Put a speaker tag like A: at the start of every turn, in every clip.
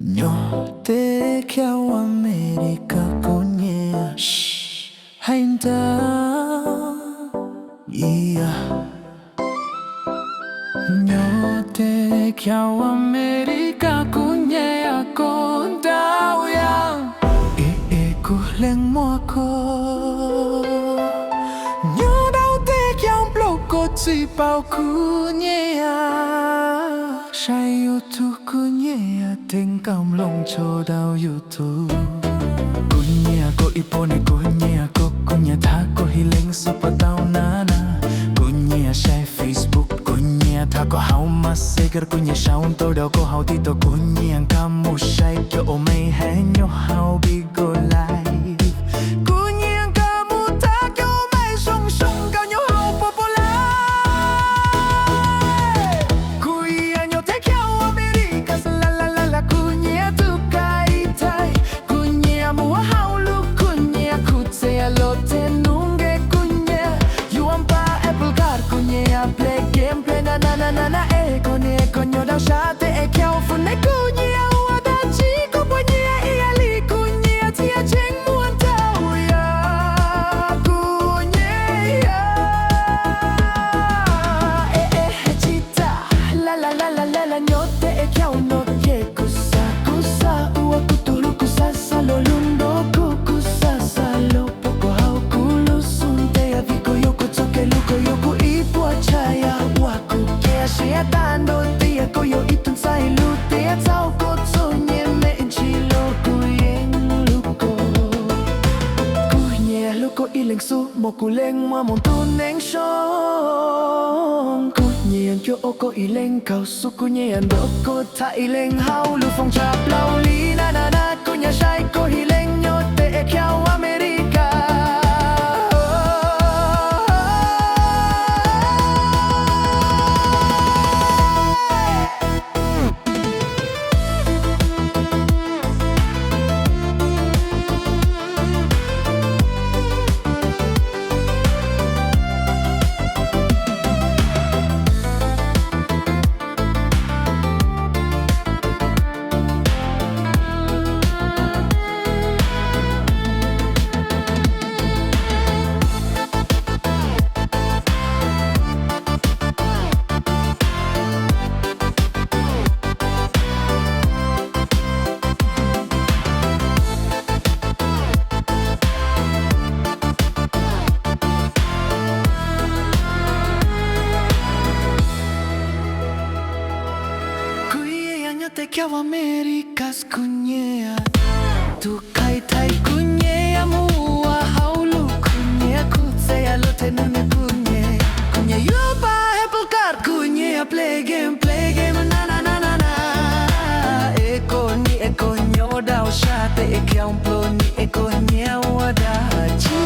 A: Nyote kyao Amerika punya Hainda Iya Nyote kyao Amerika punya Kondao yang kuhleng mo ko Nyodao te kyao bloko chi bao kunya Sai YouTube kunya Tình cảm lòng cho đau YouTube Kunya ko ipone kunya ko kunya tha ko hileng super tao nana Kunya sai Facebook kunya tha ko hau masegar kunya shaun to đau ko hau tito kunya kamu sai kyo o mei hai nyo hau bigo live Kunya kamu tha kyo mei song song kao nyo hau popular Kunya nyo te kyo America la la la la kunya tu kai tai kunya mua hau lu kunya kutse alote nunge kunya you ampa apple car kunya play game play na na na na na konyo dao sha te e kyao fun ne kunya wa da chi ko kunya ia li kunya tia cheng muan tao ya kunya chita la la la la la la nyote e kyao no ye kusa kusa ua kutulu kusa salo lundo kukusa salo poko hau kulu sunte ya viko yoko toke luko yoko ipo chaya waku kea shea dando tia koyo itun sai lute ya tau kotso nye me chilo kuyeng luko kunye luko ileng su mokuleng ma montu neng shong kunye kyo oko ileng kau su kunye andoko ta ileng hau lu phong chap lau li na na na kunye shai ko hileng nyote e kyao America te kyao Americas kunya tu kai tai kunya mua haulu kunya kutse alote nune kunya you buy apple car kunya play game na na na na na eko nyo dao sha te e kyao plo ni eko nya wada chi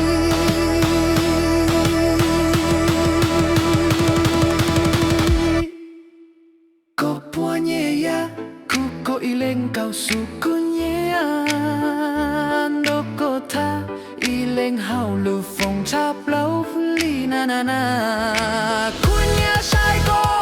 A: Ko ileng kau sukunya Ndoko ta ileng hau lu phong chap lau li na na na Kunya sai ko